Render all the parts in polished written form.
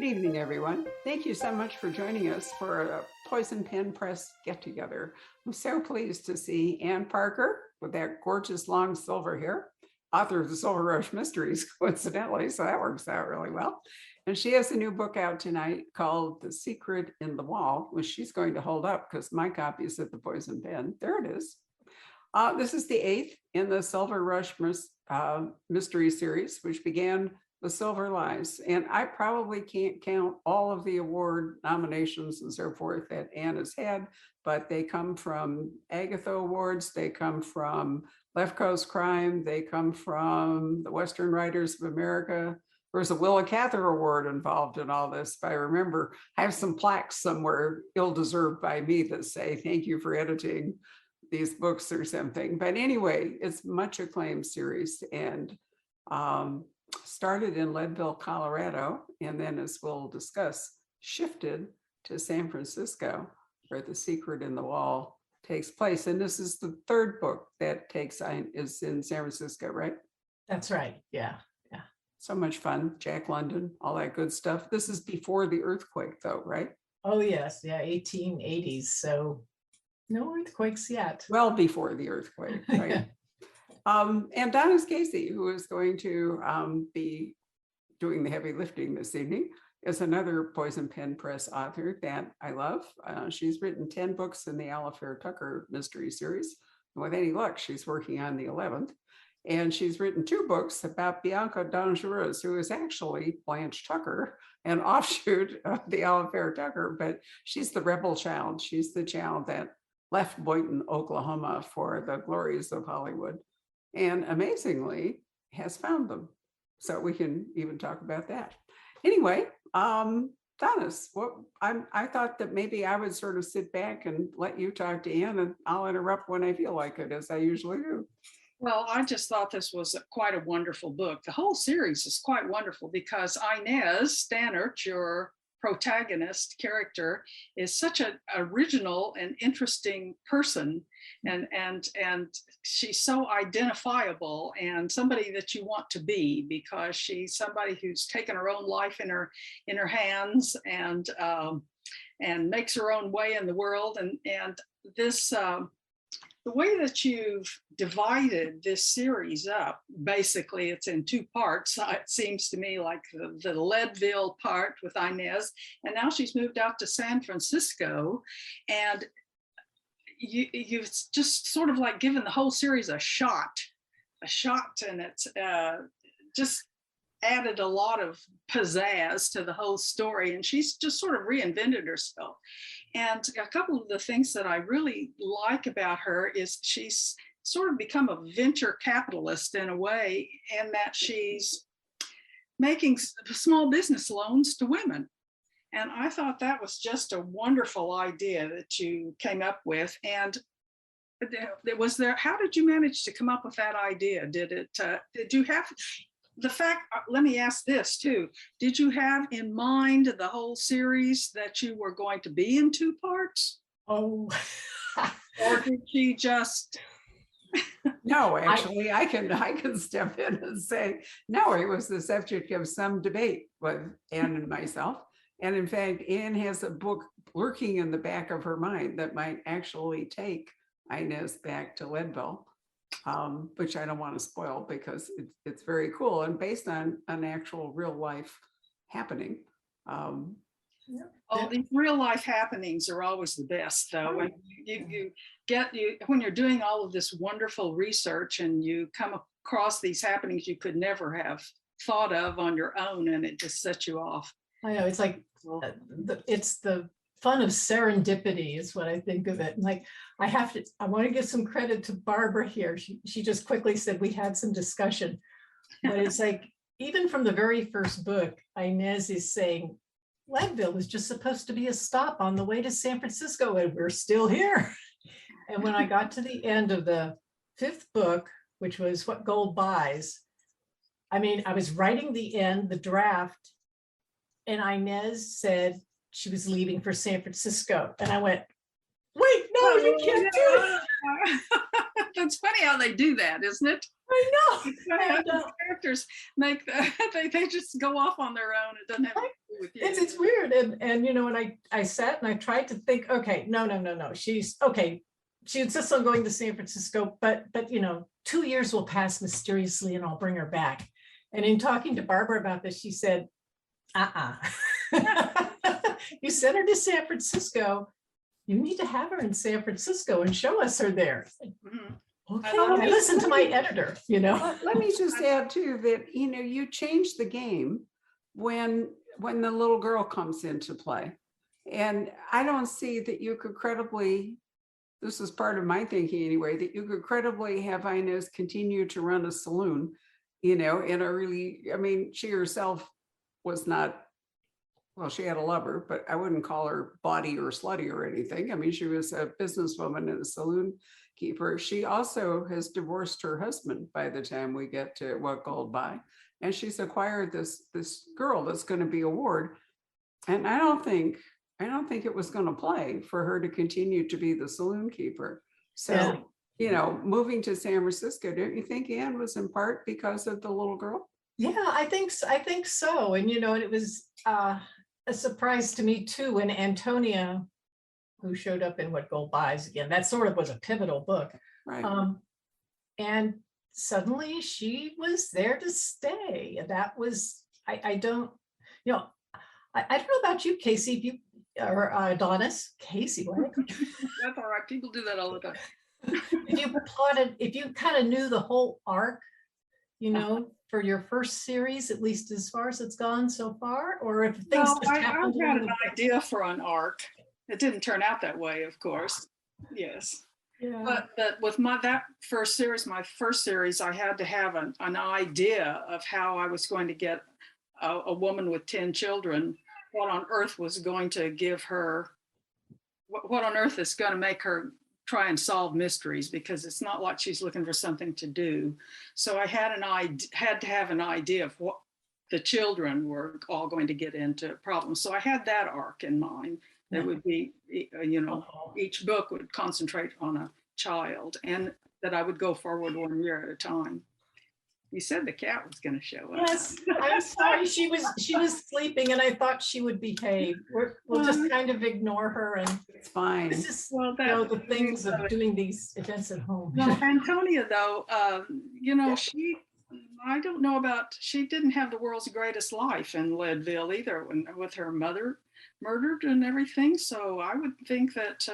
Good evening, everyone. Thank you so much for joining us for a Poison Pen Press get-together. I'm so pleased to see Ann Parker with that gorgeous long silver hair, author of the Silver Rush Mysteries, coincidentally, so that works out really well. And she has a new book out tonight called The Secret in the Wall, which she's going to hold up because my copy is at the Poison Pen. There it is. This is the 8th in the Silver Rush Mystery Series, which began with Silver Lies. And I probably can't count all of the award nominations and so forth that Ann has had, but they come from Agatha Awards, they come from Left Coast Crime, they come from the Western Writers of America. There's a Willa Cather Award involved in all this. If I remember, I have some plaques somewhere ill-deserved by me that say, thank you for editing these books or something. But anyway, it's much acclaimed series and started in Leadville, Colorado, and then, as we'll discuss, shifted to San Francisco, where The Secret in the Wall takes place. And this is the third book that is in San Francisco, right? That's right. Yeah. So much fun. Jack London, all that good stuff. This is before the earthquake, though, right? Oh, yes. Yeah. 1880s. So no earthquakes yet. Well, before the earthquake, right? And Donis Casey, who is going to be doing the heavy lifting this evening, is another Poison Pen Press author that I love. She's written 10 books in the Alifair Tucker mystery series. And with any luck, she's working on the 11th. And she's written 2 books about Bianca Dangereuse, who is actually Blanche Tucker, an offshoot of the Alifair Tucker, but she's the rebel child. She's the child that left Boynton, Oklahoma for the glories of Hollywood, and amazingly has found them. So we can even talk about that. Anyway, Donis, I thought that maybe I would sort of sit back and let you talk to Ann, and I'll interrupt when I feel like it, as I usually do. Well, I just thought this was quite a wonderful book. The whole series is quite wonderful because Inez Stannert, your protagonist character, is such an original and interesting person, and she's so identifiable and somebody that you want to be, because she's somebody who's taken her own life in her hands and makes her own way in the world. And this the way that you've divided this series up, basically it's in 2 parts. It seems to me like the Leadville part with Inez, and now she's moved out to San Francisco, and you've just sort of like given the whole series a shot, and it's just added a lot of pizzazz to the whole story, and she's just sort of reinvented herself. And a couple of the things that I really like about her is she's sort of become a venture capitalist in a way, and that she's making small business loans to women. And I thought that was just a wonderful idea that you came up with. And how did you manage to come up with that idea? Did you have the fact, let me ask this too. Did you have in mind the whole series that you were going to be in 2 parts? Oh, or did she just? No, actually, I can step in and say, no, it was the subject of some debate with Ann and myself. And in fact, Ann has a book lurking in the back of her mind that might actually take Inez back to Leadville, which I don't want to spoil because it's very cool and based on an actual real life happening. These real life happenings are always the best, though. When when you're doing all of this wonderful research and you come across these happenings you could never have thought of on your own, and it just sets you off. I know, it's like it's the fun of serendipity is what I think of it. Like I want to give some credit to Barbara here. She just quickly said we had some discussion, but it's like even from the very first book, Inez is saying Leadville was just supposed to be a stop on the way to San Francisco, and we're still here. And when I got to the end of the 5th book, which was What Gold Buys, I mean, I was writing the end, the draft, and Inez said she was leaving for San Francisco. And I went, wait, no, you can't do it. That's funny how they do that, isn't it? I know. It's funny how those characters make they just go off on their own. It doesn't have anything to do with you. It's weird. And you know, and I sat and I tried to think, okay, no. She's okay. She insists on going to San Francisco, but you know, 2 years will pass mysteriously and I'll bring her back. And in talking to Barbara about this, she said, you sent her to San Francisco. You need to have her in San Francisco and show us her there. Mhm. Okay, I listened to my editor, you know. Let me just add too that, you know, you change the game when the little girl comes into play. And I don't see that you could credibly, this is part of my thinking anyway, that you could credibly have Inez continue to run a saloon, you know, in a really, I mean, she herself was not, well, she had a lover, but I wouldn't call her bawdy or slutty or anything. I mean, she was a businesswoman and a saloon keeper. She also has divorced her husband by the time we get to What Gold Buy. And she's acquired this girl that's going to be a ward. And I don't think it was going to play for her to continue to be the saloon keeper. So, Yeah. you know, moving to San Francisco, don't you think, Anne, was in part because of the little girl? Yeah, I think so. And you know, and it was a surprise to me too when Antonia, who showed up in What Gold Buys again, that sort of was a pivotal book. Right. And suddenly she was there to stay. And that was, I don't, you know, I don't know about you, Casey, if you, or Donis, Casey, what? That's all right. People do that all the time. If you kind of knew the whole arc, you know, for your first series, at least as far as it's gone so far, or if things No, just I happened. had an idea for an arc. It didn't turn out that way, of course. Yes. Yeah. But with my first series, I had to have an idea of how I was going to get a woman with 10 children, what on earth was going to give her, what on earth is going to make her try and solve mysteries, because it's not like she's looking for something to do. So I had to have an idea of what the children were all going to get into problems. So I had that arc in mind. That would be, you know, each book would concentrate on a child, and that I would go forward 1 year at a time. You said the cat was going to show up. Yes, I'm sorry. She was sleeping, and I thought she would behave. We'll just kind of ignore her, and It's fine. it's just, Well, you know, the things of doing these events at home. No, Antonia, though, you know, I don't know about, she didn't have the world's greatest life in Leadville either, with her mother murdered and everything. So I would think that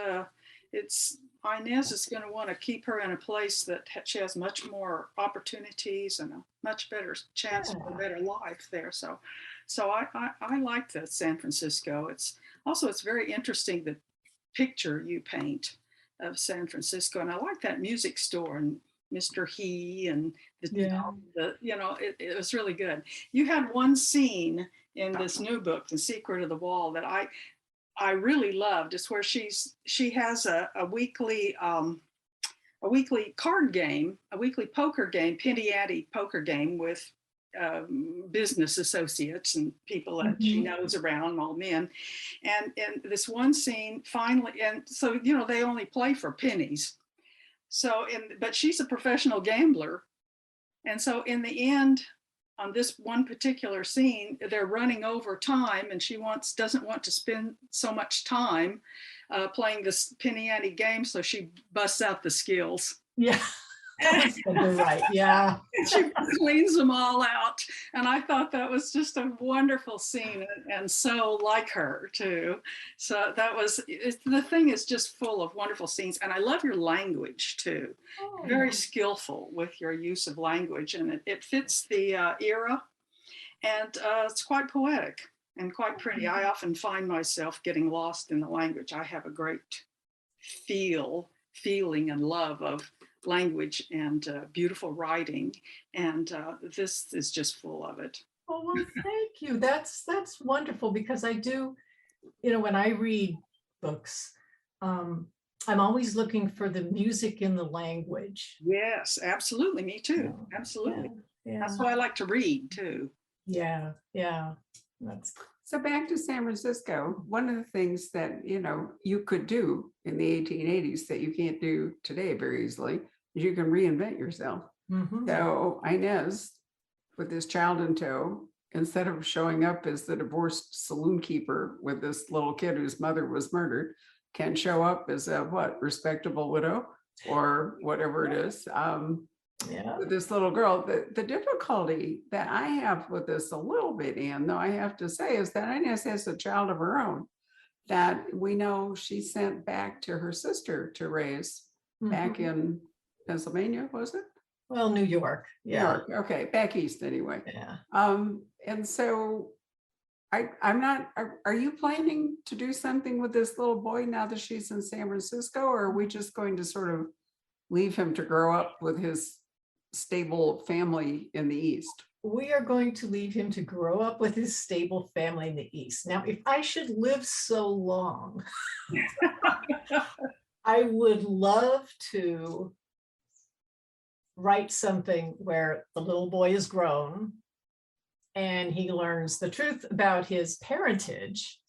Inez is going to want to keep her in a place that she has much more opportunities and a much better chance for a better life there. So I like the San Francisco. It's very interesting, the picture you paint of San Francisco, and I like that music store and Mr. He and it was really good. You had one scene in this new book, The Secret of the Wall, that I really loved. It's where she has a weekly card game, a weekly poker game, penny ante poker game with business associates and people that she knows around, all men. And this one scene finally, and so, you know, they only play for pennies. So, but she's a professional gambler. And so in the end, on this one particular scene, they're running over time, and she doesn't want to spend so much time playing this penny ante game. So she busts out the skills. Yeah. You're right. Yeah. She cleans them all out. And I thought that was just a wonderful scene, and so like her too. So the thing is just full of wonderful scenes. And I love your language too. Very skillful with your use of language, and it fits the era, and it's quite poetic and quite pretty. I often find myself getting lost in the language. I have a great feeling and love of language and beautiful writing, and this is just full of it. Oh, well, thank you. That's wonderful, because I do, you know, when I read books, I'm always looking for the music in the language. Yes, absolutely. Me too. Absolutely. Yeah. That's why I like to read too. Yeah. That's So back to San Francisco, one of the things that, you know, you could do in the 1880s that you can't do today very easily is you can reinvent yourself. So Inez, with this child in tow, instead of showing up as the divorced saloon keeper with this little kid whose mother was murdered, can show up as a respectable widow or whatever it is. Yeah. With this little girl, the difficulty that I have with this a little bit, Anne, though I have to say, is that Inez has a child of her own that we know she sent back to her sister to raise back Mhm. in Pennsylvania, was it? Well, New York. New Yeah. York. Okay, back east anyway. Yeah. And so I'm not, are you planning to do something with this little boy now that she's in San Francisco, or are we just going to sort of leave him to grow up with his stable family in the East? We are going to leave him to grow up with his stable family in the East. Now, if I should live so long, I would love to write something where the little boy is grown and he learns the truth about his parentage.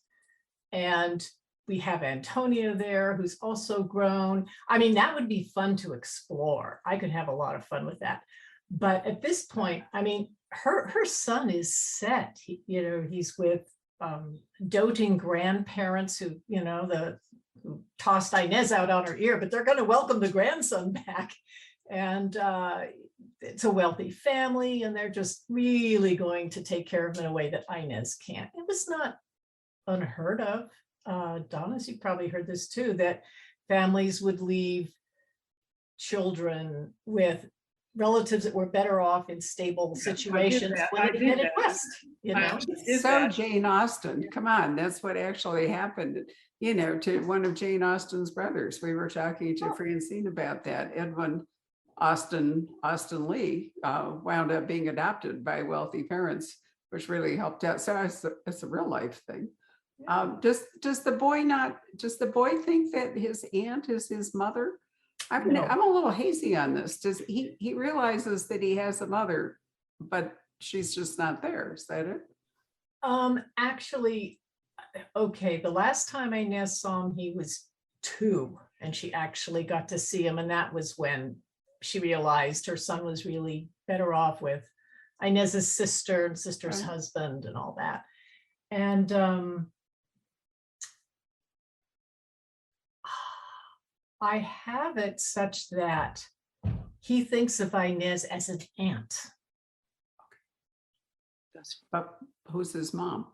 And we have Antonia there, who's also grown. I mean, that would be fun to explore. I could have a lot of fun with that. But at this point, I mean, her son is set. He's with doting grandparents who tossed Inez out on her ear, but they're going to welcome the grandson back. And it's a wealthy family, and they're just really going to take care of him in a way that Inez can't. It was not unheard of. Donis, you probably heard this too, that families would leave children with relatives that were better off in stable situations when they headed west. Jane Austen, come on, that's what actually happened, to one of Jane Austen's brothers. We were talking to Francine about that. Edwin Austen Lee wound up being adopted by wealthy parents, which really helped out. So it's a real life thing. Does the boy think that his aunt is his mother? I'm a little hazy on this. Does he realizes that he has a mother, but she's just not there? Is that it? Actually, okay. The last time Inez saw him, he was 2, and she actually got to see him, and that was when she realized her son was really better off with Inez's sister and sister's husband and all that. And I have it such that he thinks of Inez as an aunt. But who's his mom?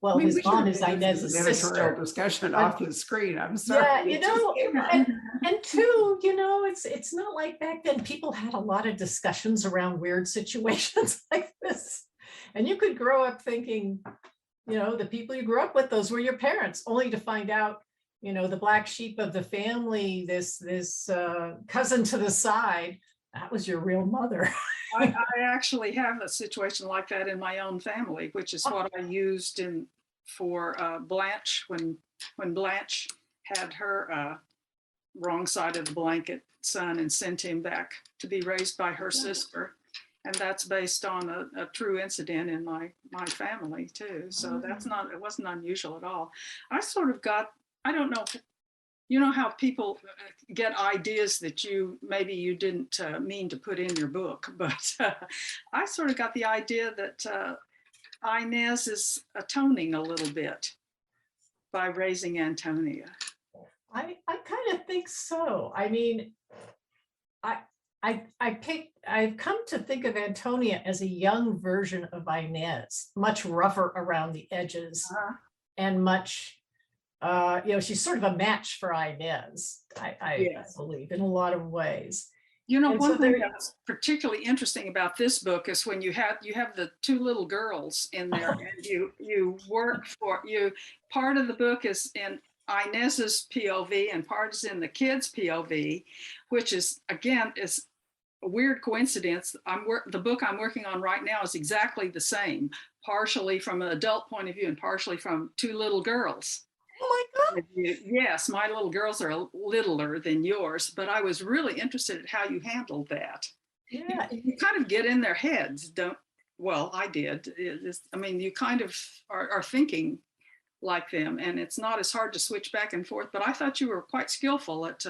Well, his mom is Inez's sister. Discussion off the screen. I'm sorry. Yeah, and 2, it's not like back then people had a lot of discussions around weird situations like this. And you could grow up thinking, the people you grew up with, those were your parents, only to find out, the black sheep of the family, this cousin to the side, that was your real mother. I actually have a situation like that in my own family, which is what I used for Blanche when Blanche had her wrong side of the blanket son and sent him back to be raised by her sister. And that's based on a true incident in my family too. So it wasn't unusual at all. I sort of got, I don't know, how people get ideas that maybe you didn't mean to put in your book, but I sort of got the idea that Inez is atoning a little bit by raising Antonia. I kind of think so. I mean, I've come to think of Antonia as a young version of Inez, much rougher around the edges, and much, she's sort of a match for Inez, I believe, in a lot of ways. One thing that's particularly interesting about this book is when you have the 2 little girls in there, and you work part of the book is in Inez's POV and part is in the kids' POV, which is, again, is a weird coincidence. The book I'm working on right now is exactly the same, partially from an adult point of view and partially from 2 little girls. Oh my God. Yes, my little girls are littler than yours, but I was really interested in how you handled that. Yeah. You kind of get in their heads, I did. You kind of are thinking like them, and it's not as hard to switch back and forth, but I thought you were quite skillful at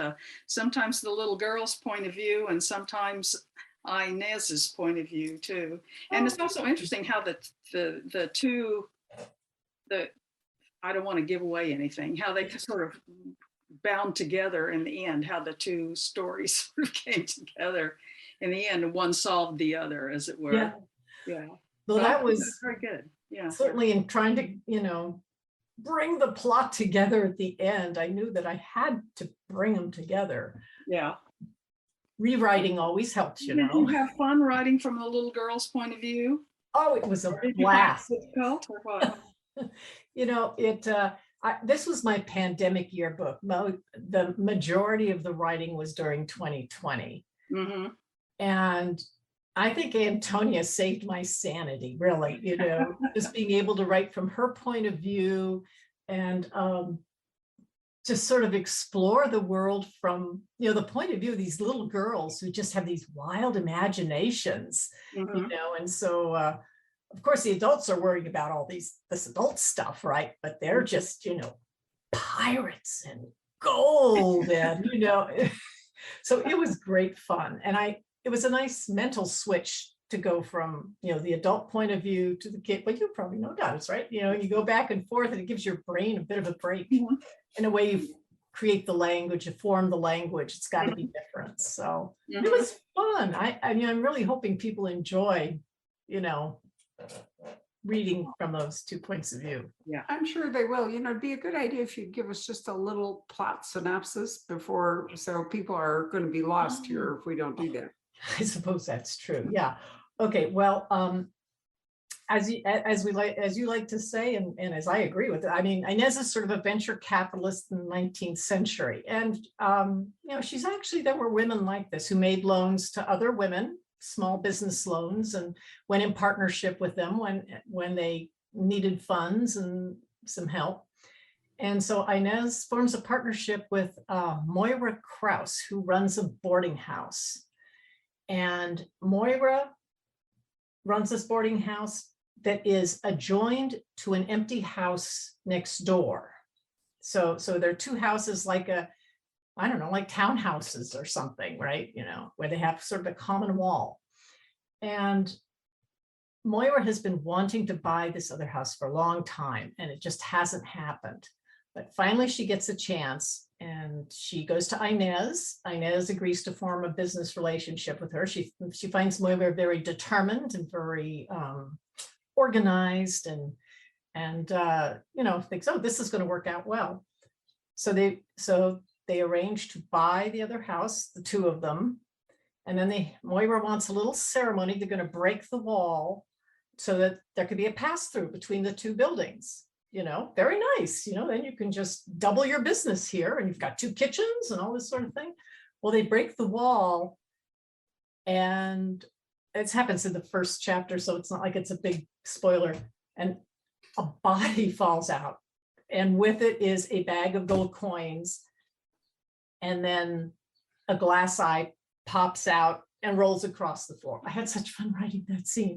sometimes the little girl's point of view and sometimes Inez's point of view too. And it's also interesting how the two, I don't want to give away anything, how they sort of bound together in the end, how the two stories sort of came together in the end, and one solved the other, as it were. Yeah. Well, that was very good. Yeah. certainly in trying to, bring the plot together at the end. I knew that I had to bring them together. Yeah. Rewriting always helps, Did you have fun writing from the little girl's point of view? Oh, it was a Did you find blast. it difficult or what? This was my pandemic yearbook. The majority of the writing was during 2020. Mm-hmm. And I think Antonia saved my sanity, really, just being able to write from her point of view and to sort of explore the world from, the point of view of these little girls who just have these wild imaginations, Mm-hmm. and so, of course, the adults are worrying about all this adult stuff, right? But they're just, pirates and gold and, so it was great fun. And it was a nice mental switch to go from, the adult point of view to the kid, but you probably know Donis, right? You go back and forth and it gives your brain a bit of a break. Mm-hmm. In a way, you create the language, you form the language, it's got to be different. So Mm-hmm. it was fun. I'm really hoping people enjoy, reading from those two points of view. Yeah. I'm sure they will. It'd be a good idea if you'd give us just a little plot synopsis before, so people are going to be lost here if we don't do that. I suppose that's true. Yeah. Okay. Well, as you like to say, and as I agree with it, Inez is sort of a venture capitalist in the 19th century. And, she's actually, there were women like this who made loans to other women, small business loans, and went in partnership with them when they needed funds and some help. And so Inez forms a partnership with Moira Kraus, who runs a boarding house. And Moira runs this boarding house that is adjoined to an empty house next door. So there are two houses like like townhouses or something, right? Where they have sort of a common wall. And Moira has been wanting to buy this other house for a long time, and it just hasn't happened. But finally she gets a chance and she goes to Inez. Inez agrees to form a business relationship with her. She finds Moira very determined and very organized and thinks, oh, this is going to work out well. So they arrange to buy the other house, the two of them. And then Moira wants a little ceremony. They're going to break the wall so that there could be a pass through between the two buildings. Very nice. Then you can just double your business here and you've got two kitchens and all this sort of thing. Well, they break the wall and it happens in the first chapter, so it's not like it's a big spoiler. And a body falls out, and with it is a bag of gold coins. And then a glass eye pops out and rolls across the floor. I had such fun writing that scene.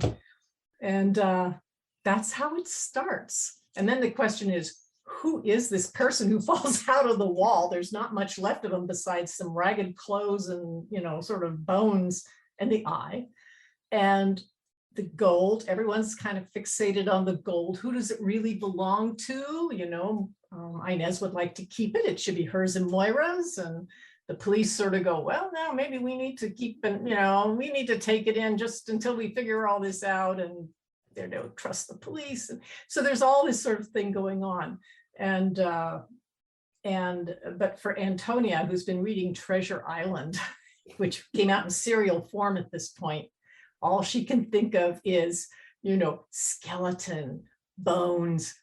And that's how it starts. And then the question is, who is this person who falls out of the wall? There's not much left of them besides some ragged clothes and, sort of bones and the eye. And the gold, everyone's kind of fixated on the gold. Who does it really belong to? Inez would like to keep it. It should be hers and Moira's. And the police sort of go, well, no, maybe we need to keep it, we need to take it in just until we figure all this out. And they don't trust the police. And so there's all this sort of thing going on. But for Antonia, who's been reading Treasure Island, which came out in serial form at this point, all she can think of is, skeleton, bones,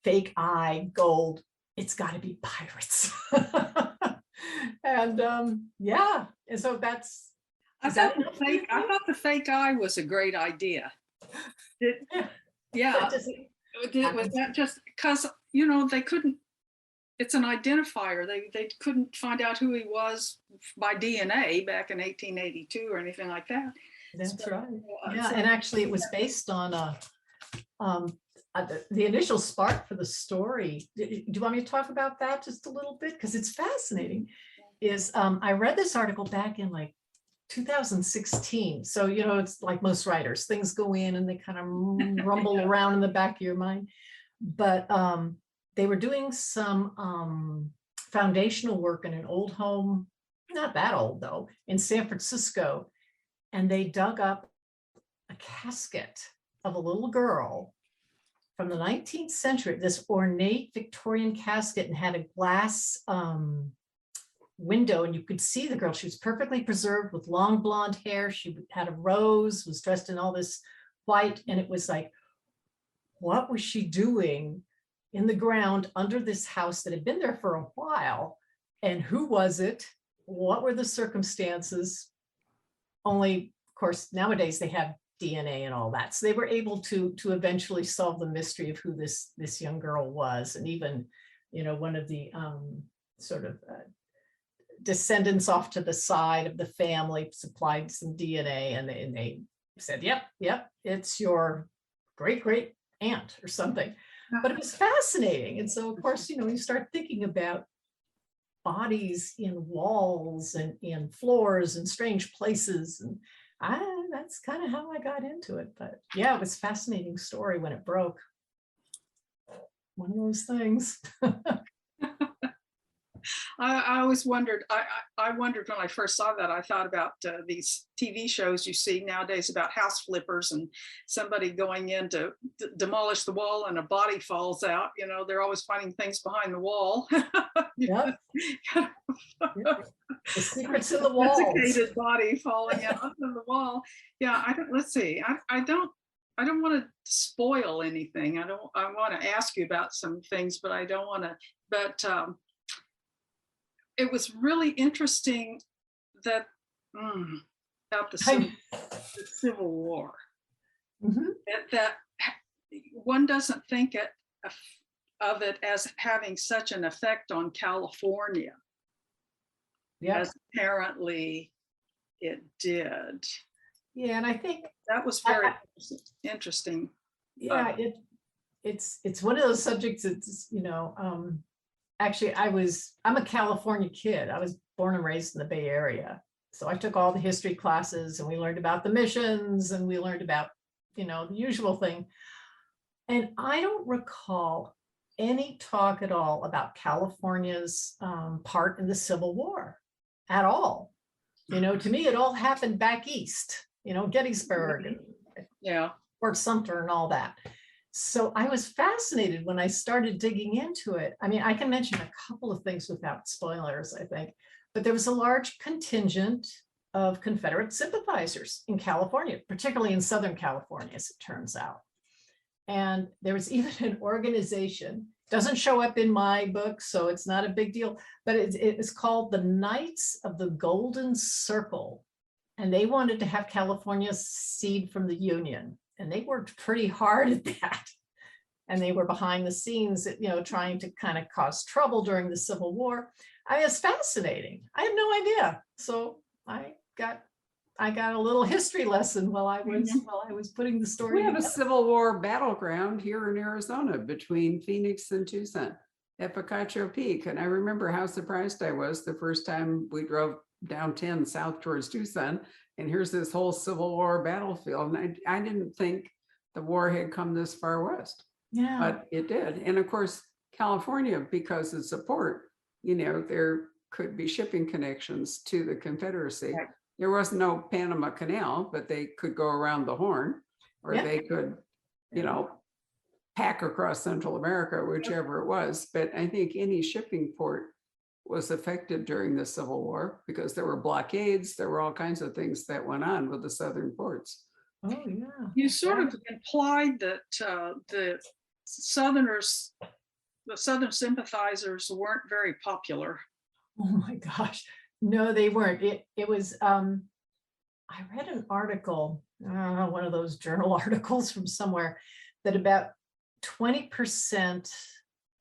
fake eye, gold. It's got to be pirates. And and so that's. I thought the fake eye was a great idea. Was that just because they couldn't? It's an identifier. They couldn't find out who he was by DNA back in 1882 or anything like that. That's right. Yeah, and actually, it was based on the initial spark for the story. Do you want me to talk about that just a little bit? Because it's fascinating. I read this article back in like 2016. So, you know, it's like most writers, things go in and they kind of rumble around in the back of your mind. But they were doing some foundational work in an old home, not that old though, in San Francisco. And they dug up a casket of a little girl from the 19th century, this ornate Victorian casket, and had a glass window, and you could see the girl. She was perfectly preserved with long blonde hair. She had a rose, was dressed in all this white, and it was like, what was she doing in the ground under this house that had been there for a while? And who was it? What were the circumstances? Only, of course, nowadays they have DNA and all that. So they were able to eventually solve the mystery of who this young girl was. And even, you know, one of the descendants off to the side of the family supplied some DNA, and they said, yep, it's your great aunt or something. But it was fascinating. And so, of course, you know, you start thinking about bodies in walls and in floors and strange places. And that's kind of how I got into it. But yeah, it was a fascinating story when it broke. One of those things. I always wondered, I wondered when I first saw that, I thought about these TV shows you see nowadays about house flippers and somebody going in to demolish the wall and a body falls out. You know, they're always finding things behind the wall. Yep. The secrets in the walls. Desiccated body falling out of the wall. Yeah, let's see. I don't want to spoil anything. I want to ask you about some things, but I don't want to, but it was really interesting that about the Civil War. Mm-hmm. That one doesn't think of it as having such an effect on California. Yeah. As apparently it did. Yeah, and I think that was very interesting. Yeah, it's one of those subjects that's, you know, actually, I'm a California kid. I was born and raised in the Bay Area. So I took all the history classes and we learned about the missions and we learned about, you know, the usual thing. And I don't recall any talk at all about California's part in the Civil War at all. You know, to me, it all happened back east, you know, Gettysburg and Fort Sumter and all that. So I was fascinated when I started digging into it. I mean, I can mention a couple of things without spoilers, I think, but there was a large contingent of Confederate sympathizers in California, particularly in Southern California, as it turns out. And there was even an organization, doesn't show up in my book, so it's not a big deal, but it was called the Knights of the Golden Circle. And they wanted to have California secede from the Union. And they worked pretty hard at that. And they were behind the scenes, you know, trying to kind of cause trouble during the Civil War. I mean, it's fascinating. I had no idea. So I got a little history lesson while I was putting the story together. We have together. a Civil War battleground here in Arizona between Phoenix and Tucson at Picacho Peak. And I remember how surprised I was the first time we drove down 10 south towards Tucson. And here's this whole Civil War battlefield. And I didn't think the war had come this far west. Yeah. But it did. And of course, California, because of support, you know, there could be shipping connections to the Confederacy. Right. There was no Panama Canal, but they could go around the Horn, or they could, you know, pack across Central America, whichever it was. But I think any shipping port was affected during the Civil War because there were blockades. There were all kinds of things that went on with the southern ports. Oh, yeah. You sort of implied that the Southern sympathizers weren't very popular. Oh my gosh. No, they weren't. It was, I read an article, one of those journal articles from somewhere, that about 20%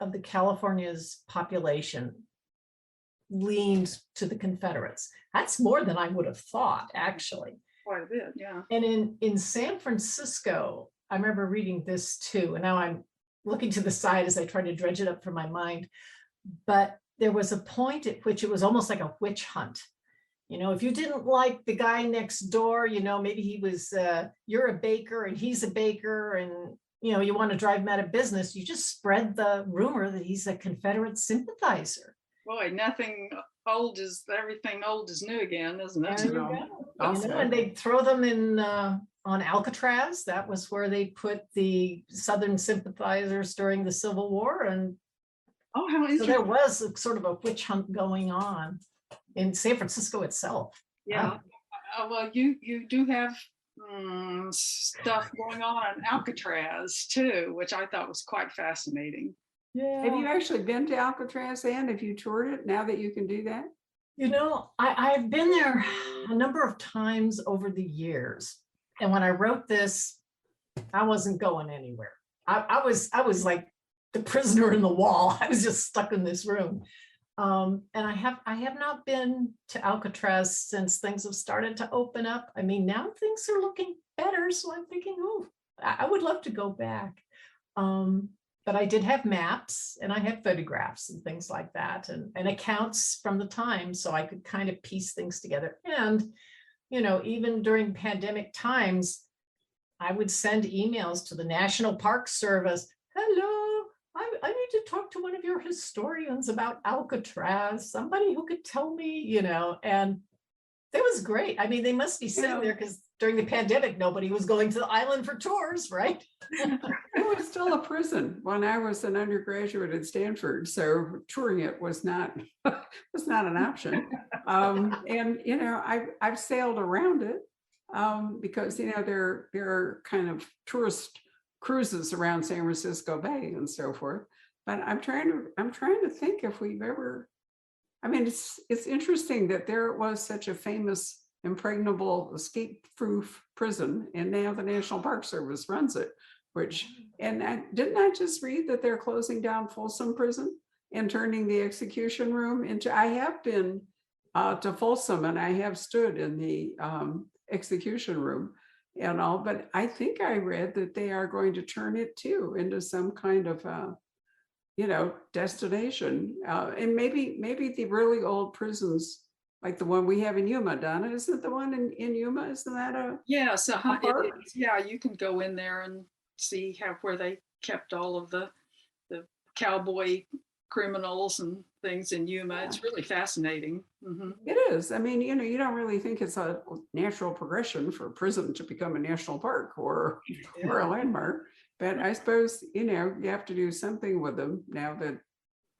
of the California's population leaned to the Confederates. That's more than I would have thought, actually. Quite a bit, yeah. And in San Francisco, I remember reading this too, and now I'm looking to the side as I try to dredge it up from my mind, but there was a point at which it was almost like a witch hunt. You know, if you didn't like the guy next door, you know, maybe he was, you're a baker and he's a baker, and, you know, you want to drive him out of business, you just spread the rumor that he's a Confederate sympathizer. Boy, everything old is new again, isn't it? There you No, go. I'll You know, say. and they throw them in on Alcatraz. That was where they put the Southern sympathizers during the Civil War. And Oh, how so there interesting. was a sort of a witch hunt going on in San Francisco itself. Yeah. Well, you do have stuff going on in Alcatraz too, which I thought was quite fascinating. Have you Yeah. actually been to Alcatraz, Anne? Have you toured it now that you can do that? You know, I've been there a number of times over the years. And when I wrote this, I wasn't going anywhere. I was like the prisoner in the wall. I was just stuck in this room. And I have not been to Alcatraz since things have started to open up. I mean, now things are looking better. So I'm thinking, oh, I would love to go back. But I did have maps and I had photographs and things like that, and accounts from the time, so I could kind of piece things together. And, you know, even during pandemic times, I would send emails to the National Park Service. Hello, I need to talk to one of your historians about Alcatraz, somebody who could tell me, you know, and it was great. I mean, they must be sitting there because during the pandemic, nobody was going to the island for tours, right? It was still a prison when I was an undergraduate at Stanford, so touring it was not an option. And you know, I've sailed around it because you know there are kind of tourist cruises around San Francisco Bay and so forth. But I'm trying to think if we've ever. I mean, it's interesting that there was such a famous impregnable escape-proof prison, and now the National Park Service runs it. Didn't I just read that they're closing down Folsom Prison and turning the execution room into? I have been to Folsom and I have stood in the execution room and all, but I think I read that they are going to turn it too into some kind of you know, destination. And maybe the really old prisons, like the one we have in Yuma. Donna, isn't the one in Yuma? Isn't that a? Yes, park? yeah, you can go in there and see where they kept all of the cowboy criminals and things in Yuma. It's really fascinating. Mhm. It is. I mean, you know, you don't really think it's a natural progression for a prison to become a national park or a landmark. But I suppose, you know, you have to do something with them now that,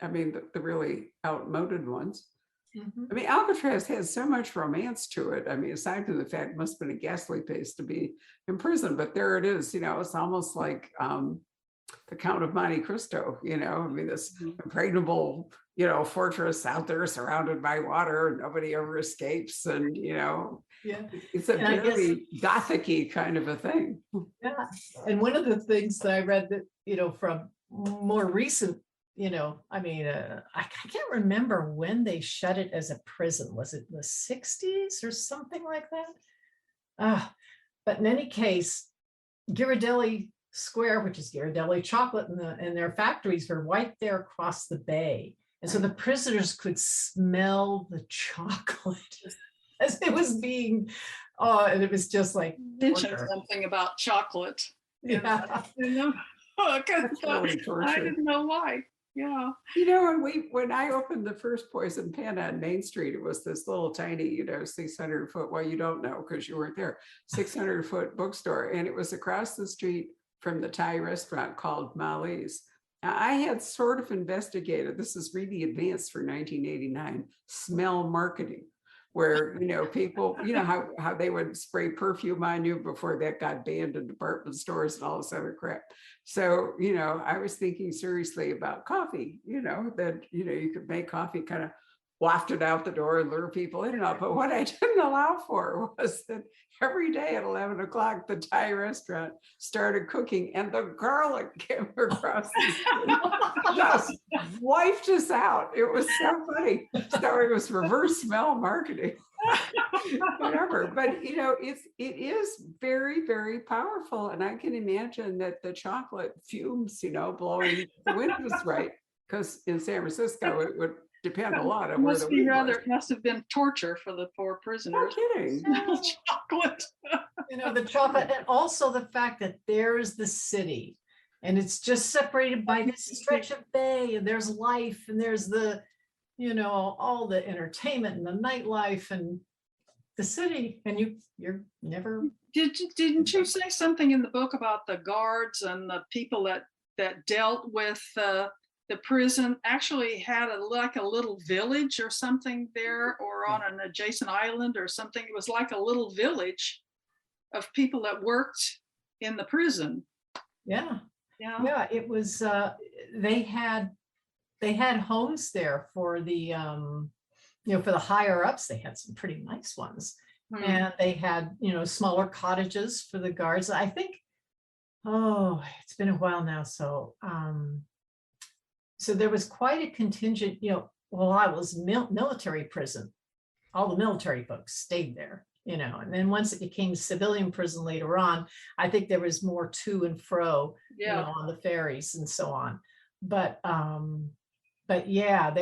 I mean, the really outmoded ones. Mhm. I mean, Alcatraz has so much romance to it. I mean, aside from the fact it must have been a ghastly place to be in prison, but there it is, you know, it's almost like the Count of Monte Cristo, you know, I mean, this impregnable, you know, fortress out there surrounded by water, nobody ever escapes. And, you know, Yeah. it's a And I guess- very Gothic-y kind of a thing. Yeah. And one of the things that I read that, you know, from more recent, you know, I mean, I can't remember when they shut it as a prison. Was it the 60s or something like that? But in any case, Ghirardelli Square, which is Ghirardelli chocolate, and their factories were right there across the bay. And so the prisoners could smell the chocolate as it was being, and it was just like, Mentioned torture. something about chocolate. Yeah. You know, That's really I torture. didn't know why. Yeah. You know, when I opened the first Poison Pen on Main Street, it was this little tiny, you know, 600-foot, well, you don't know because you weren't there, 600-foot bookstore. And it was across the street from the Thai restaurant called Mali's. Now, I had sort of investigated, this is really advanced for 1989, smell marketing, where, you know, people, you know, how they would spray perfume on you before that got banned in department stores and all this other crap. So, you know, I was thinking seriously about coffee, you know, that, you know, you could make coffee kind of wafted out the door and lure people in and out. But what I didn't allow for was that every day at 11 o'clock, the Thai restaurant started cooking and the garlic came across the street. Just wiped us out. It was so funny. So it was reverse smell marketing. Whatever, but you know, it is very, very powerful, and I can imagine that the chocolate fumes, you know, blowing, the wind was right, because in San Francisco it would depend a lot It on where must the be weed rather, was. it must have been torture for the poor No prisoners. kidding. Chocolate. You know, the chocolate, and also the fact that there's the city and it's just separated by this stretch of bay, and there's life, and there's the, you know, all the entertainment and the nightlife and the city, and you're never. Didn't you say something in the book about the guards and the people that dealt with the prison actually had like a little village or something there, or on an adjacent island or something? It was like a little village of people that worked in the prison. Yeah. Yeah. Yeah, it was, they had homes there for the, you know, for the higher ups. They had some pretty nice ones. And they had, you know, smaller cottages for the guards. I think, oh, it's been a while now. So, so there was quite a contingent, you know, well, I was military prison. All the military folks stayed there, you know, and then once it became civilian prison later on, I think there was more to and fro, you know, on the ferries and so on. But yeah,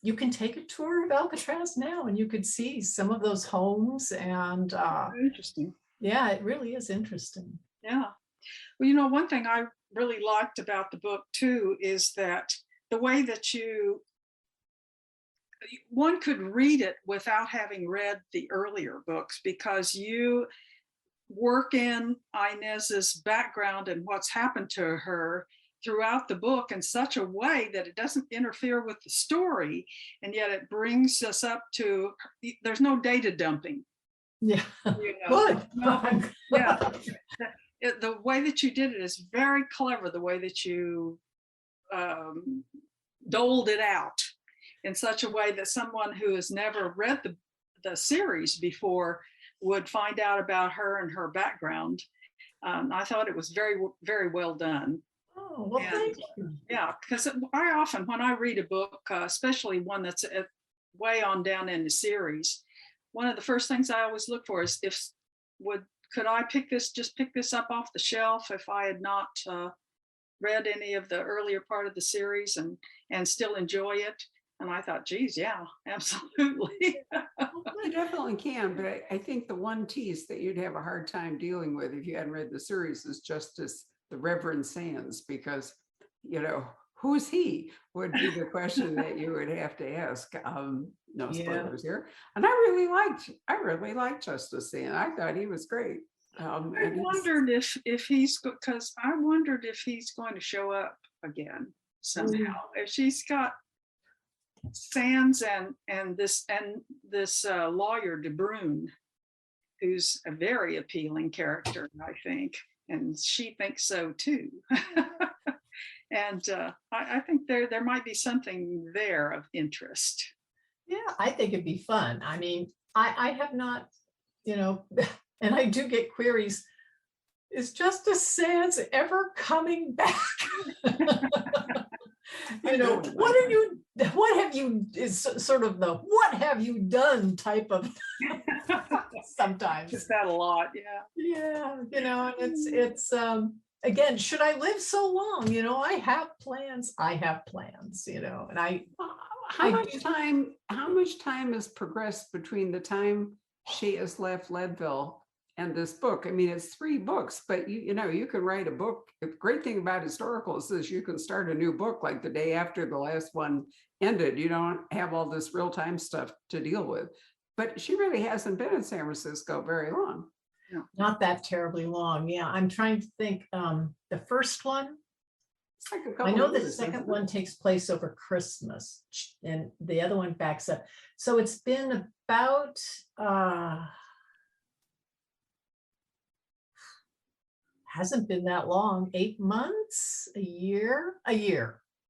you can take a tour of Alcatraz now and you could see some of those homes, and Interesting. yeah, it really is interesting. Yeah. Well, you know, one thing I really liked about the book too is that the way that one could read it without having read the earlier books, because you work in Inez's background and what's happened to her throughout the book in such a way that it doesn't interfere with the story, and yet it brings us up to, there's no data dumping. Yeah. You know? Good. Yeah. The way that you did it is very clever, the way that you doled it out in such a way that someone who has never read the series before would find out about her and her background. I thought it was very, very well done. Oh, well, thank you. Yeah, because I often, when I read a book, especially one that's way on down in the series, one of the first things I always look for is could I pick this up off the shelf if I had not read any of the earlier part of the series and still enjoy it? And I thought, geez, yeah, absolutely. You definitely can, but I think the one tease that you'd have a hard time dealing with if you hadn't read the series is Justice the Reverend Sands, because, you know, who's he would be the question that you would have to ask. No spoilers here. And I really liked Justice Sands. I thought he was great. I wondered if he's, because I wondered if he's going to show up again somehow. If she's got Sands and this lawyer De Bruyne, who's a very appealing character, I think, and she thinks so too. And I think there might be something there of interest. Yeah, I think it'd be fun. I mean, I have not, you know, and I do get queries. Is Justice Sands ever coming back? You know, what have you is sort of the what have you done type of sometimes. Just that a lot, yeah. Yeah, you know, and it's again, should I live so long? You know, I have plans, you know, and how much time has progressed between the time she has left Leadville and this book? I mean, it's 3 books, but you know, you can write a book. The great thing about historicals is you can start a new book like the day after the last one ended. You don't have all this real-time stuff to deal with. But she really hasn't been in San Francisco very long. No. Not that terribly long. Yeah, I'm trying to think. The first one, it's like a couple I know of the years, second one takes place over Christmas, and the other one backs up. So it's been about hasn't been that long, 8 months, a year.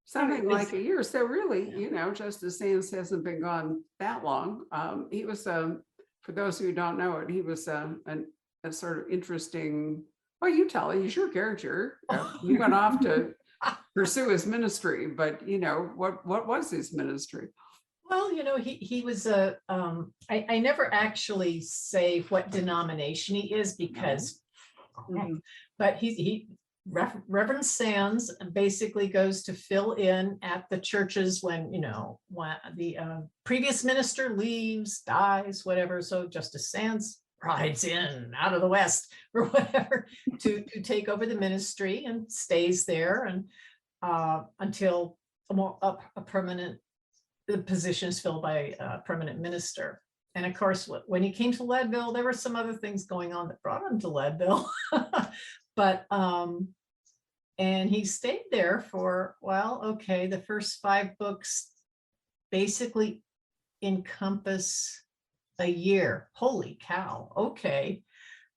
Something like a year. So really, you know, Justice Sands hasn't been gone that long. He was, for those who don't know it, he was a sort of interesting, well, you tell it, he's your character. He went off to pursue his ministry, but you know, what was his ministry? Well, you know, he was I never actually say what denomination he is because, but he Reverend Sands basically goes to fill in at the churches when, when the previous minister leaves, dies, whatever. So Justice Sands rides in out of the West or whatever to take over the ministry and stays there and until a permanent the position is filled by a permanent minister. And of course, when he came to Leadville, there were some other things going on that brought him to Leadville. But and he stayed there for, well, okay, the first 5 books basically encompass a year. Holy cow. Okay.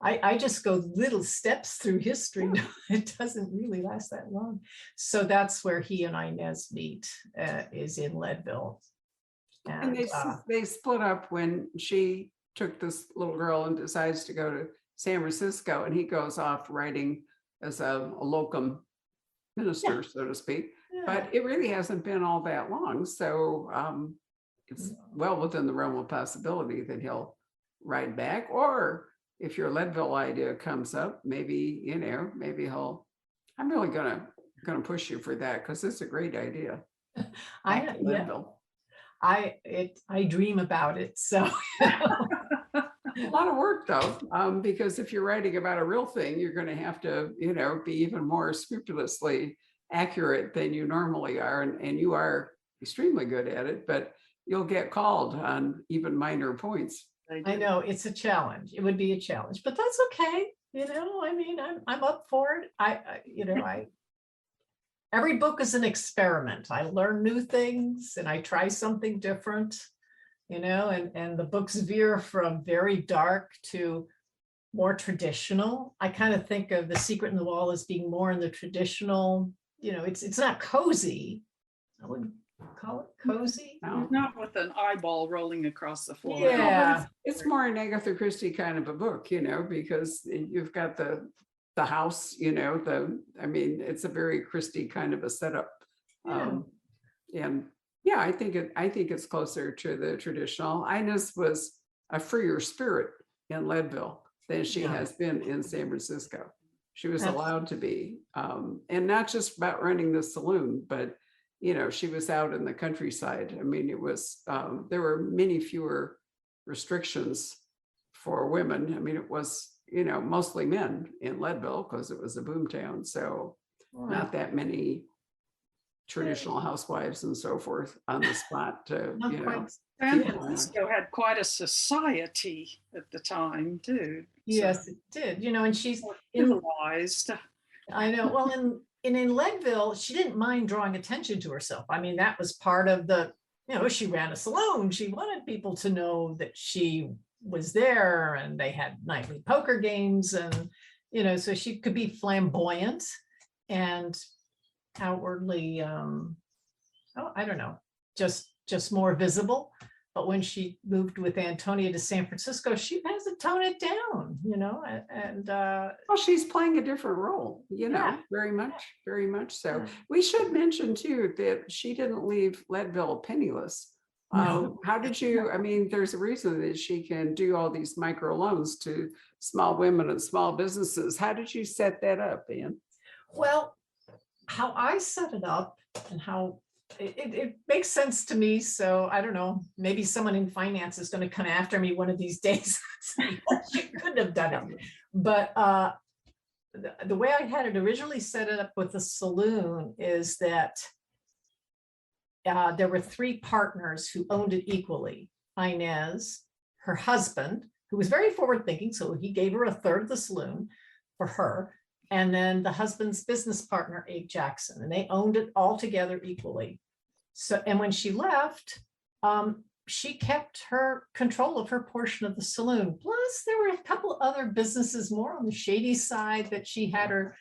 I just go little steps through history. It doesn't really last that long. So that's where he and Inez meet, is in Leadville. And they split up when she took this little girl and decides to go to San Francisco, and he goes off writing as a locum minister, so to speak. Yeah. But it really hasn't been all that long. So it's well within the realm of possibility that he'll ride back. Or if your Leadville idea comes up, maybe, maybe I'm really gonna push you for that, because it's a great idea. Leadville. I dream about it. So a lot of work though, because if you're writing about a real thing, you're going to have to, be even more scrupulously accurate than you normally are. And you are extremely good at it, but you'll get called on even minor points. I know it's a challenge. It would be a challenge, but that's okay. I'm up for it. Every book is an experiment. I learn new things and I try something different, and the books veer from very dark to more traditional. I kind of think of The Secret in the Wall as being more in the traditional, it's not cozy. I wouldn't call it cozy. No. Not with an eyeball rolling across the floor. Yeah. It's more an Agatha Christie kind of a book, because you've got the house, it's a very Christie kind of a setup. And yeah, I think it's closer to the traditional. Inez was a freer spirit in Leadville than she has been in San Francisco. She was allowed to be, and not just about running the saloon, but she was out in the countryside. It was there were many fewer restrictions for women. It was mostly men in Leadville because it was a boomtown. So not that many traditional housewives and so forth on the spot to, San Francisco had quite a society at the time too. Yes, it did. And she's civilized. I know. Well, in Leadville, she didn't mind drawing attention to herself. That was part of the, she ran a saloon. She wanted people to know that she was there, and they had nightly poker games, and so she could be flamboyant and outwardly I don't know, just more visible. But when she moved with Antonia to San Francisco, she has to tone it down, and well, she's playing a different role, very much so. We should mention too that she didn't leave Leadville penniless. No. How did you, there's a reason that she can do all these micro loans to small women and small businesses. How did you set that up, Ann? Well, how I set it up and how it makes sense to me. So I don't know, maybe someone in finance is going to come after me one of these days. You couldn't have done it. But the way I had it originally set it up with the saloon is that there were 3 partners who owned it equally. Inez, her husband, who was very forward thinking, so he gave her 1/3 of the saloon for her, and then the husband's business partner, Abe Jackson, and they owned it all together equally. So, and when she left, she kept her control of her portion of the saloon. Plus, there were a couple other businesses more on the shady side that she had her.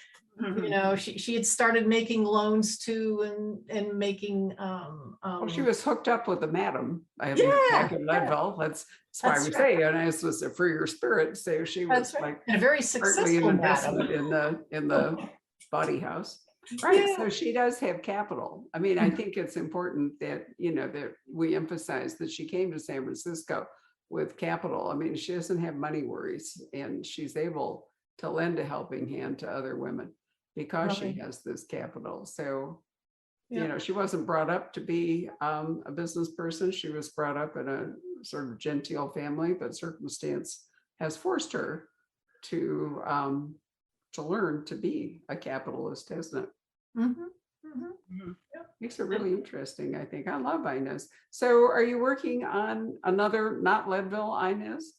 She had started making loans to and making. Well, she was hooked up with a madam. Yeah, back in Leadville. That's why we say Inez was a freer spirit. So she was like and a very partly an successful investment madam. in the body house. Right. Yeah. So she does have capital. I think it's important that, that we emphasize that she came to San Francisco with capital. She doesn't have money worries, and she's able to lend a helping hand to other women because she Right. has this capital. So, Yeah. she wasn't brought up to be a business person. She was brought up in a sort of genteel family, but circumstance has forced her to learn to be a capitalist, hasn't it? Mhm, mhm. Mhm. Makes it really interesting, I think. I love Inez. So are you working on another, not Leadville, Inez?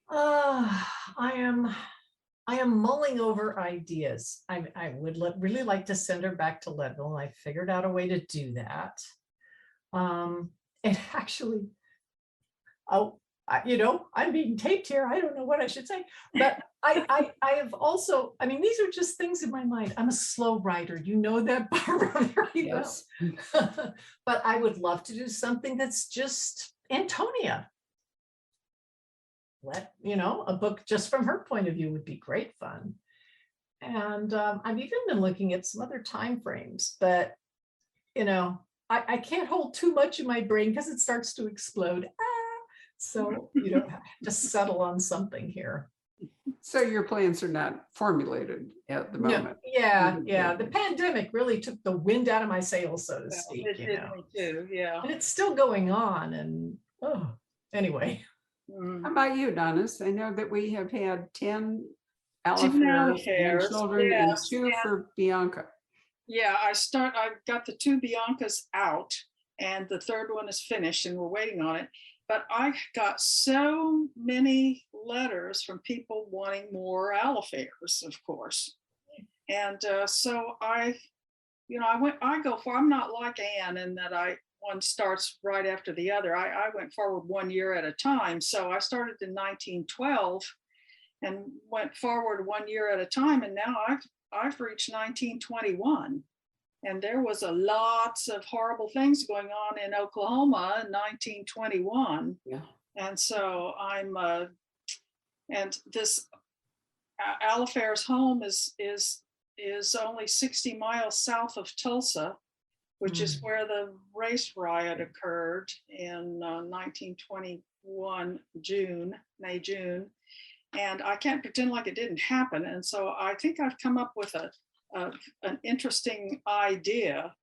I am mulling over ideas. I would really like to send her back to Leadville. I figured out a way to do that. And actually, oh, I'm being taped here. I don't know what I should say, but I have also, I mean, these are just things in my mind. I'm a slow writer. You know that, Barbara, very well. Yes. But I would love to do something that's just Antonia. A book just from her point of view would be great fun. And I've even been looking at some other time frames, but I can't hold too much in my brain because it starts to explode. So, I have to settle on something here. So your plans are not formulated at the No, moment. yeah. The pandemic really took the wind out of my sails, so to Well, speak, it did me too, yeah. And it's still going on. And anyway. Mm. How about you, Donis? I know that we have had 10 10 Alifairs and Alifairs, children and yes, 2 for Bianca. Yeah, I've got the 2 Biancas out and the third one is finished and we're waiting on it. But I got so many letters from people wanting more Alifairs, of course. And so I go for, I'm not like Anne in that one starts right after the other. I went forward 1 year at a time. So I started in 1912 and went forward 1 year at a time. And now I've reached 1921. And there was a lots of horrible things going on in Oklahoma in 1921. Yeah. And so and this Alifair's home is only 60 miles south of Tulsa, which is where the race riot occurred in 1921, May, June. And I can't pretend like it didn't happen. And so I think I've come up with an interesting idea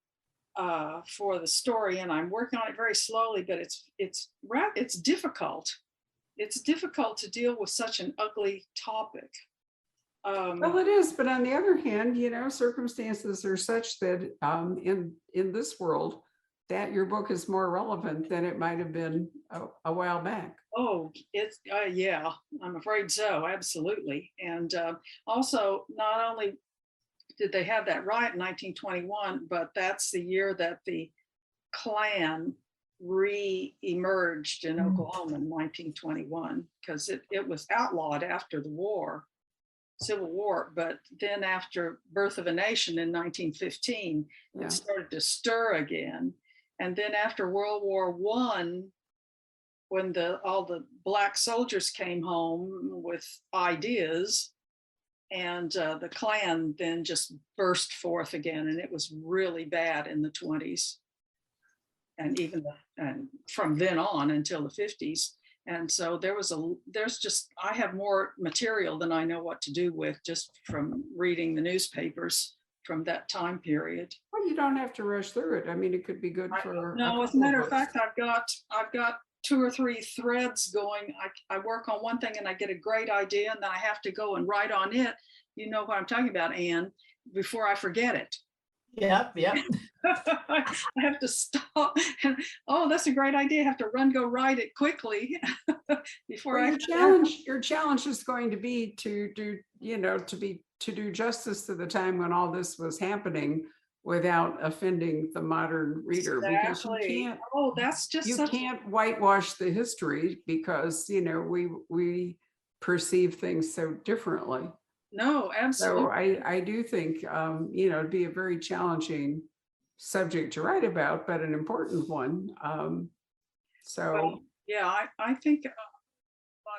for the story, and I'm working on it very slowly, but it's difficult. It's difficult to deal with such an ugly topic. Well, it is, but on the other hand, circumstances are such that in this world, that your book is more relevant than it might have been a while back. Oh, it's yeah, I'm afraid so, absolutely. And also, not only did they have that riot in 1921, but that's the year that the Klan re-emerged in Oklahoma in 1921, because it was outlawed after the war, Civil War, but then after Birth of a Nation in 1915, Yeah. it started to stir again. And then after World War I, when all the Black soldiers came home with ideas, and the Klan then just burst forth again, and it was really bad in the 20s, and even and from then on until the 50s. And so I have more material than I know what to do with just from reading the newspapers from that time period. Well, you don't have to rush through it. I mean, it could be good for. No, as a matter of fact, I've got 2 or 3 threads going. I work on one thing and I get a great idea, and then I have to go and write on it. You know what I'm talking about, Anne, before I forget it. Yep. I have to stop. And, oh, that's a great idea. I have to go write it quickly before Well, I. your challenge is going to be to do justice to the time when all this was happening without offending the modern reader. Exactly. Because you can't. Oh, that's just you can't whitewash the history because we perceive things so differently. No, absolutely. So I do think it'd be a very challenging subject to write about, but an important one. Well, yeah, I think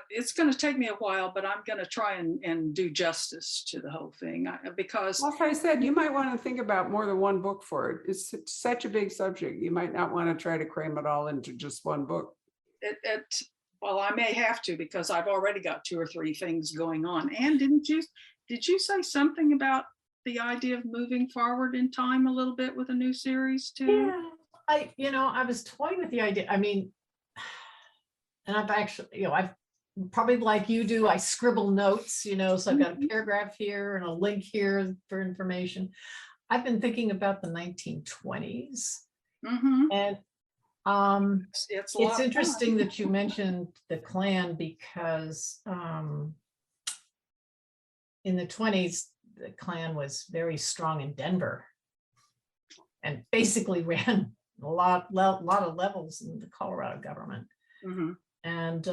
it's going to take me a while, but I'm going to try and do justice to the whole thing, because. Like I said, you might want to think about more than one book for it. It's such a big subject. You might not want to try to cram it all into just one book. Well, I may have to, because I've already got 2 or 3 things going on. And did you say something about the idea of moving forward in time a little bit with a new series too? Yeah, I was toying with the idea. I mean, and I've actually, I've probably like you do, I scribble notes, so I've got a paragraph here and a link here for information. I've been thinking about the 1920s. And it's interesting that you mentioned the Klan, because in the 20s, the Klan was very strong in Denver and basically ran a lot of levels in the Colorado government. And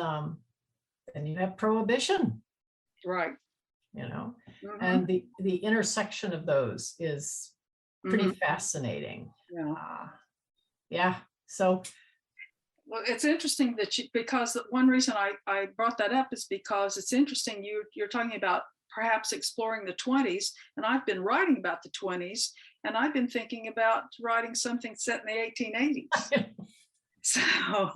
then you have Prohibition, right? And the intersection of those is pretty fascinating. Yeah. So, well, it's interesting that because one reason I brought that up is because it's interesting you're talking about perhaps exploring the 20s, and I've been writing about the 20s, and I've been thinking about writing something set in the 1880s. So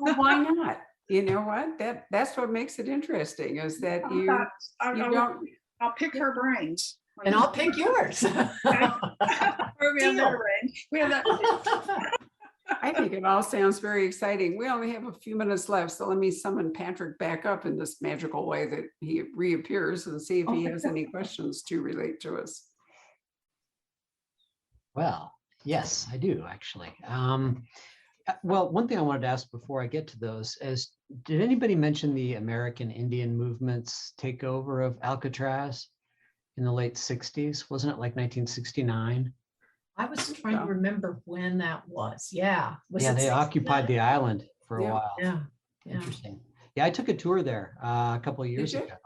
well, why not? You know what? That's what makes it interesting, is that I'll pick her brains. And I'll pick yours. We have that. I think it all sounds very exciting. We only have a few minutes left, so let me summon Patrick back up in this magical way that he reappears and see if he has any questions to relate to us. Well, yes, I do actually. Well, one thing I wanted to ask before I get to those is, did anybody mention the American Indian movement's takeover of Alcatraz in the late 60s? Wasn't it like 1969? I was trying to remember when that was. Yeah. They occupied the island for a while. Yeah. Interesting. Yeah, I took a tour there a couple of years ago.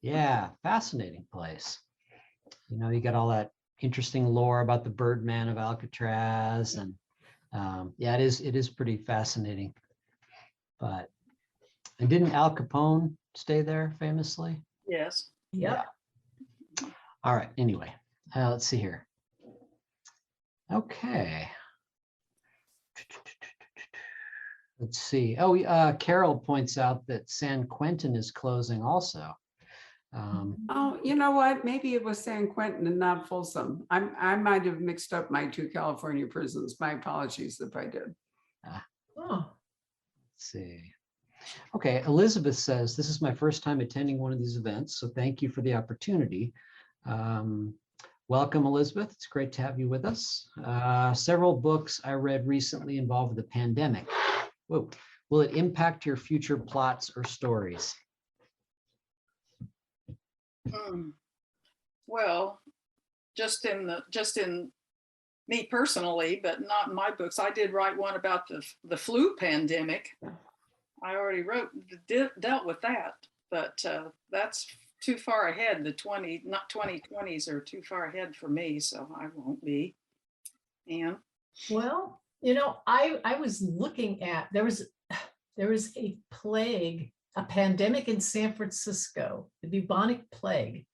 Yeah, fascinating place. You got all that interesting lore about the Birdman of Alcatraz, and it is pretty fascinating. And didn't Al Capone stay there famously? Yes. Yeah. All right. Anyway, let's see here. Okay. Let's see. Oh, Carol points out that San Quentin is closing also. Oh, you know what? Maybe it was San Quentin and not Folsom. I might have mixed up my two California prisons. My apologies if I did. Oh. Let's see. Okay, Elizabeth says, this is my first time attending one of these events, so thank you for the opportunity. Welcome, Elizabeth. It's great to have you with us. Several books I read recently involve the pandemic. Whoa. Will it impact your future plots or stories? Well, just in me personally, but not in my books. I did write one about the flu pandemic. I already dealt with that, but that's too far ahead. The 2020s are too far ahead for me, so I won't be. Anne? Well, I was looking at, there was a plague, a pandemic in San Francisco, the Bubonic Plague,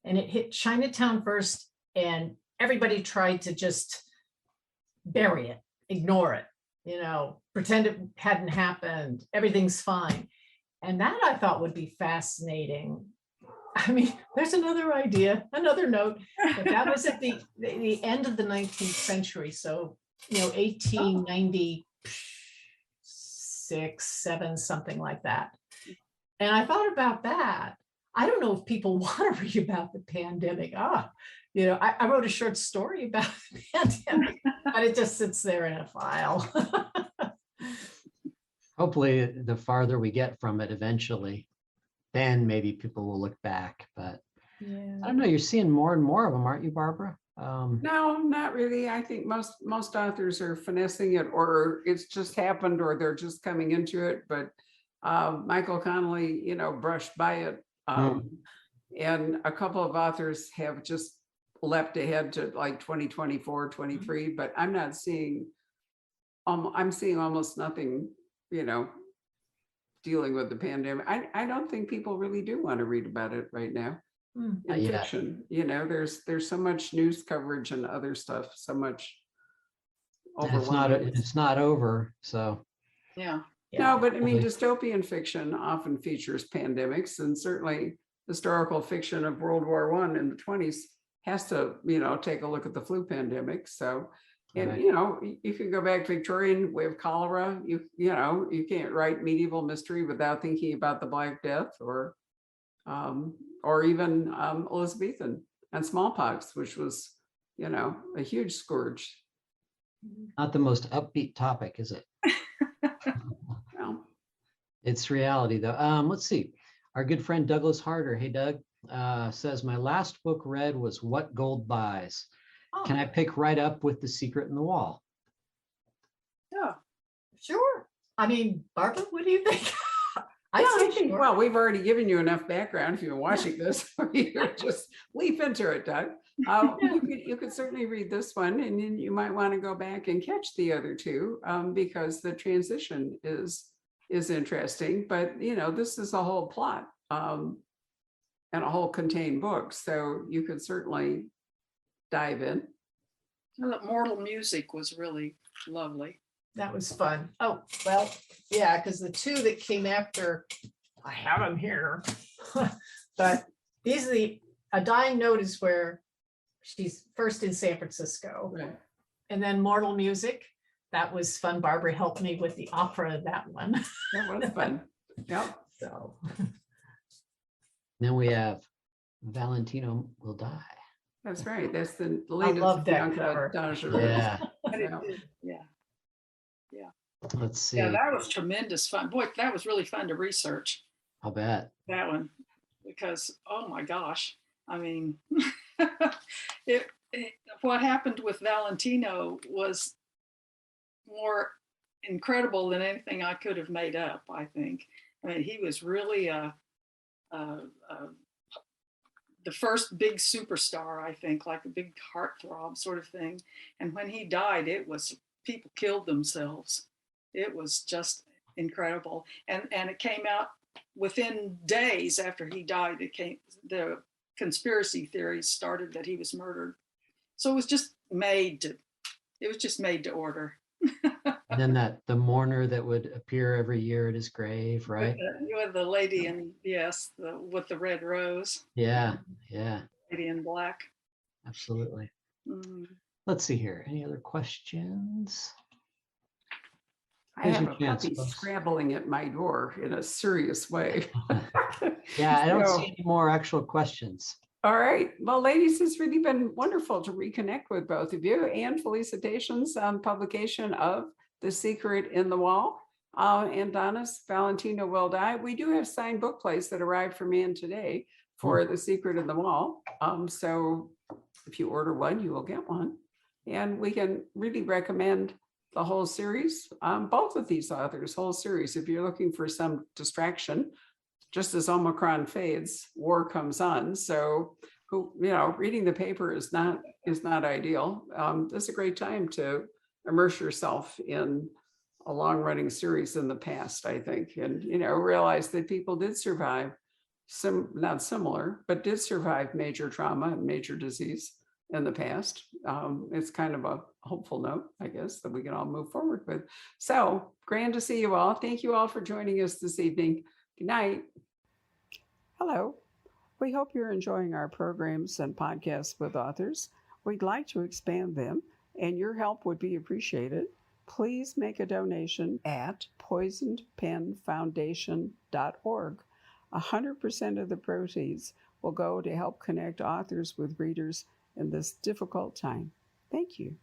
and it hit Chinatown first, and everybody tried to just bury it, ignore it, pretend it hadn't happened, everything's fine. And that I thought would be fascinating. I mean, there's another idea, another note, but that was at the end of the 19th century. So, 1896, 7, something like that. And I thought about that. I don't know if people want to read about the pandemic. I wrote a short story about the pandemic, but it just sits there in a file. Hopefully, the farther we get from it eventually, then maybe people will look back. But yeah. I don't know, you're seeing more and more of them, aren't you, Barbara? No, not really. I think most authors are finessing it, or it's just happened, or they're just coming into it. But Michael Connelly, brushed by it. And a couple of authors have just leapt ahead to like 2024, 23, but I'm not seeing, I'm seeing almost nothing, dealing with the pandemic. I don't think people really do want to read about it right now. In fiction, there's so much news coverage and other stuff, so much. It's not over, so. Yeah. No, but I mean, dystopian fiction often features pandemics, and certainly historical fiction of World War I in the 20s has to, take a look at the flu pandemic. So, and, Right. you can go back Victorian, we have cholera. You can't write medieval mystery without thinking about the Black Death or even Elizabethan and smallpox, which was, a huge scourge. Not the most upbeat topic, is it? Well, It's reality, though. Let's see. Our good friend Douglas Harder, hey Doug, says my last book read was What Gold Buys. Can I pick right up with The Secret in the Wall? Yeah. Sure. I mean, Barbara, what do you think? I think, sure. well, we've already given you enough background if you've been watching this. You just leap into it, Doug. You could certainly read this one, and then you might want to go back and catch the other two because the transition is interesting. But this is a whole plot and a whole contained book, so you could certainly dive in. Mortal Music was really lovely. That was fun. Oh, well, yeah, because the two that came after, I have them here. But these are A Dying Note is where she's first in San Francisco. Right. And then Mortal Music, that was fun. Barbara helped me with the opera of that one. That was fun. Yep. So, Then we have Valentino Will Die. That's right. That's the I latest. love that Bianca cover. D'Angelo. Yeah, Yeah. let's see. Yeah, that was tremendous fun. Boy, that was really fun to research I'll bet. that one because, oh my gosh, I mean, it, what happened with Valentino was more incredible than anything I could have made up, I think. I mean, he was really the first big superstar, I think, like a big heartthrob sort of thing. And when he died, people killed themselves. It was just incredible. And it came out within days after he died. The conspiracy theories started that he was murdered. So it was just made to order. And then the mourner that would appear every year at his grave, right? With the lady in, yes, with the red rose. Yeah, Lady in black. absolutely. Mm. Let's see here. Any other questions? I Here's have your a chance, puppy folks. scrabbling at my door in a serious way. Yeah, I don't So- see any more actual questions. All right. Well, ladies, it's really been wonderful to reconnect with both of you, and felicitations on publication of The Secret in the Wall. And Donis, Valentino Will Die. We do have signed book plates that arrived from Anne today for The Secret in the Wall. So if you order one, you will get one. And we can really recommend the whole series, both of these authors, whole series. If you're looking for some distraction, just as Omicron fades, war comes on. So, reading the paper is not ideal. This is a great time to immerse yourself in a long-running series in the past, I think, and realize that people did survive not similar, but did survive major trauma and major disease in the past. It's kind of a hopeful note, I guess, that we can all move forward with. So grand to see you all. Thank you all for joining us this evening. Good night. Hello. We hope you're enjoying our programs and podcasts with authors. We'd like to expand them, and your help would be appreciated. Please make a donation at poisonedpenfoundation.org. 100% of the proceeds will go to help connect authors with readers in this difficult time. Thank you.